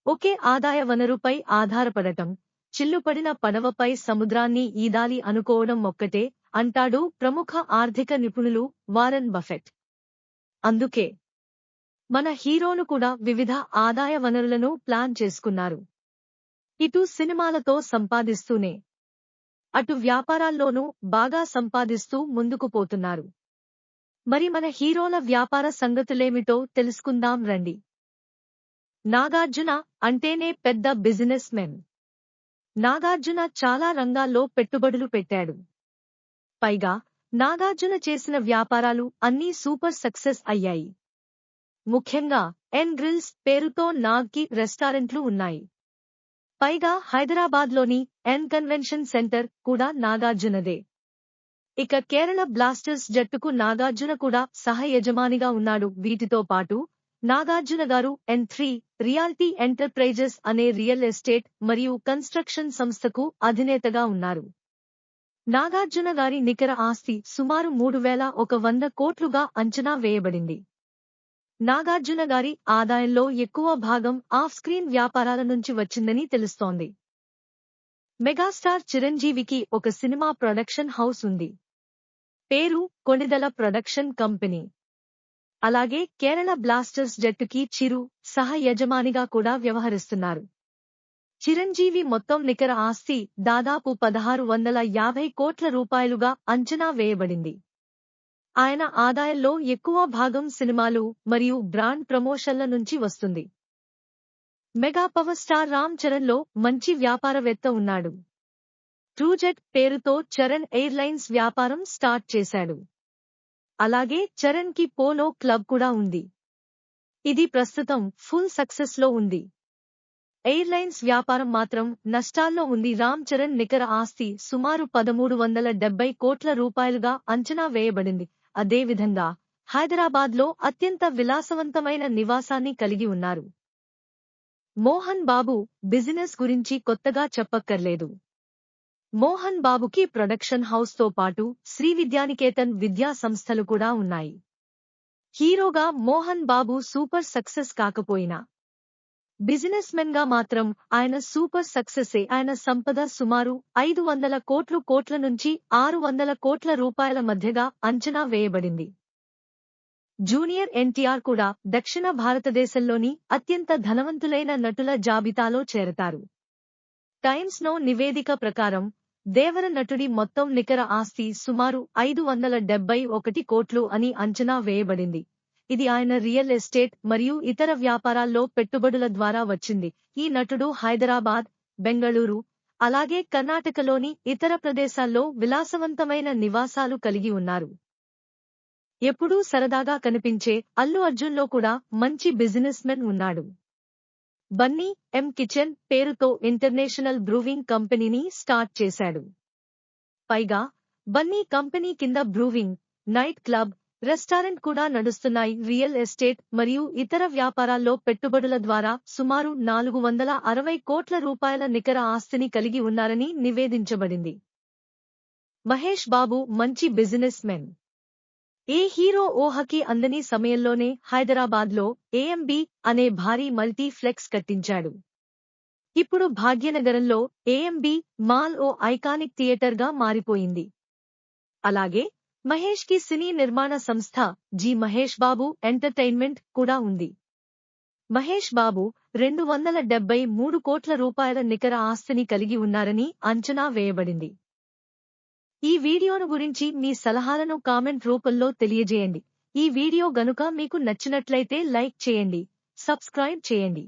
ఒకే ఆదాయ వనరుపై ఆధారపడటం, చిల్లుపడిన పడవపై సముద్రాన్ని ఈదాలి అనుకోవడం ఒక్కటే అంటాడు ప్రముఖ ఆర్థిక నిపుణులు వారన్ బఫెట్. అందుకే మన హీరోలు కూడా వివిధ ఆదాయ వనరులను ప్లాన్ చేసుకున్నారు. ఇటు సినిమాలతో సంపాదిస్తూనే అటు వ్యాపారాల్లోనూ బాగా సంపాదిస్తూ ముందుకు పోతున్నారు. మరి మన హీరోల వ్యాపార సంగతులేమిటో తెలుసుకుందాం రండి. నాగార్జున అంటేనే పెద్ద బిజినెస్ మెన్. నాగార్జున చాలా రంగాల్లో పెట్టుబడులు పెట్టాడు. పైగా నాగార్జున చేసిన వ్యాపారాలు అన్నీ సూపర్ సక్సెస్ అయ్యాయి. ముఖ్యంగా ఎన్ గ్రిల్స్ పేరుతో నాగ్కి రెస్టారెంట్లు ఉన్నాయి. పైగా హైదరాబాద్లోని ఎన్ కన్వెన్షన్ సెంటర్ కూడా నాగార్జునదే. ఇక కేరళ బ్లాస్టర్స్ జట్టుకు నాగార్జున కూడా సహ యజమానిగా ఉన్నాడు. వీటితో పాటు నాగార్జున గారు N3 రియాల్టీ ఎంటర్ప్రైజెస్ అనే రియల్ ఎస్టేట్ మరియు కన్స్ట్రక్షన్ సంస్థకు అధినేతగా ఉన్నారు. నాగార్జున గారి నికర ఆస్తి సుమారు 3,100 కోట్లుగా అంచనా వేయబడింది. నాగార్జున గారి ఆదాయంలో ఎక్కువ భాగం ఆఫ్ స్క్రీన్ వ్యాపారాల నుంచి వచ్చిందని తెలుస్తోంది. మెగాస్టార్ చిరంజీవికి ఒక సినిమా ప్రొడక్షన్ హౌస్ ఉంది. పేరు కొణిదెల ప్రొడక్షన్ కంపెనీ. అలాగే కేరళ బ్లాస్టర్స్ జట్టుకి చిరు సహ యజమానిగా కూడా వ్యవహరిస్తున్నారు. చిరంజీవి మొత్తం నికర ఆస్తి దాదాపు 1,650 కోట్ల రూపాయలుగా అంచనా వేయబడింది. ఆయన ఆదాయంలో ఎక్కువ భాగం సినిమాలు మరియు బ్రాండ్ ప్రమోషన్ల నుంచి వస్తుంది. మెగా పవర్ స్టార్ రామ్ చరణ్లో మంచి వ్యాపారవేత్త ఉన్నాడు. ట్రూజెట్ పేరుతో చరణ్ ఎయిర్లైన్స్ వ్యాపారం స్టార్ట్ చేశాడు. అలాగే చరణ్ కి పోలో క్లబ్ కూడా ఉంది. ఇది ప్రస్తుతం ఫుల్ సక్సెస్ లో ఉంది. ఎయిర్లైన్స్ వ్యాపారం మాత్రం నష్టాల్లో ఉంది. రామ్ చరణ్ నికర ఆస్తి సుమారు 1,370 కోట్ల రూపాయలుగా అంచనా వేయబడింది. అదేవిధంగా హైదరాబాద్లో అత్యంత విలాసవంతమైన నివాసాన్ని కలిగి ఉన్నారు. మోహన్ బాబు బిజినెస్ గురించి కొత్తగా చెప్పక్కర్లేదు. మోహన్ బాబుకి ప్రొడక్షన్ హౌస్ తో పాటు శ్రీ విద్యానికేతన్ విద్యా సంస్థలు కూడా ఉన్నాయి. హీరోగా మోహన్ బాబు సూపర్ సక్సెస్ కాకపోయినా బిజినెస్ మెన్ గా మాత్రం ఆయన సూపర్ సక్సెసే. ఆయన సంపద సుమారు 500 కోట్ల నుంచి 600 కోట్ల రూపాయల మధ్యగా అంచనా వేయబడింది. జూనియర్ ఎన్టీఆర్ కూడా దక్షిణ భారతదేశంలోని అత్యంత ధనవంతులైన నటుల జాబితాలో చేరతారు. టైమ్స్ నౌ నివేదిక ప్రకారం దేవర నటుడి మొత్తం నికర ఆస్తి సుమారు 571 కోట్లు అని అంచనా వేయబడింది. ఇది ఆయన రియల్ ఎస్టేట్ మరియు ఇతర వ్యాపారాల్లో పెట్టుబడుల ద్వారా వచ్చింది. ఈ నటుడు హైదరాబాద్, బెంగళూరు, అలాగే కర్ణాటకలోని ఇతర ప్రదేశాల్లో విలాసవంతమైన నివాసాలు కలిగి ఉన్నారు. ఎప్పుడూ సరదాగా కనిపించే అల్లు అర్జున్లో కూడా మంచి బిజినెస్ మెన్ ఉన్నాడు. బన్నీ ఎం కిచెన్ పేరుతో ఇంటర్నేషనల్ బ్రూవింగ్ కంపెనీని స్టార్ట్ చేశాడు. పైగా బన్నీ కంపెనీ కింద బ్రూవింగ్, నైట్ క్లబ్, రెస్టారెంట్ కూడా నడుస్తున్నాయి. రియల్ ఎస్టేట్ మరియు ఇతర వ్యాపారాల్లో పెట్టుబడుల ద్వారా సుమారు 460 కోట్ల రూపాయల నికర ఆస్తిని కలిగి ఉన్నారని నివేదించబడింది. మహేష్ బాబు మంచి బిజినెస్ మెన్. ఏ హీరో ఊహకి అందని సమయంలోనే హైదరాబాద్లో ఏఎంబీ అనే భారీ మల్టీప్లెక్స్ కట్టించాడు. ఇప్పుడు భాగ్యనగరంలో ఏఎంబీ మాల్ ఓ ఐకానిక్ థియేటర్గా మారిపోయింది. అలాగే మహేష్ కి సినీ నిర్మాణ సంస్థ జి మహేష్ బాబు ఎంటర్టైన్మెంట్ కూడా ఉంది. మహేష్ బాబు 273 కోట్ల రూపాయల నికర ఆస్తిని కలిగి ఉన్నారని అంచనా వేయబడింది. ఈ వీడియోను గురించి మీ సలహాలను కామెంట్ రూపంలో తెలియజేయండి. ఈ వీడియో గనుక మీకు నచ్చినట్లయితే లైక్ చేయండి, సబ్స్క్రైబ్ చేయండి.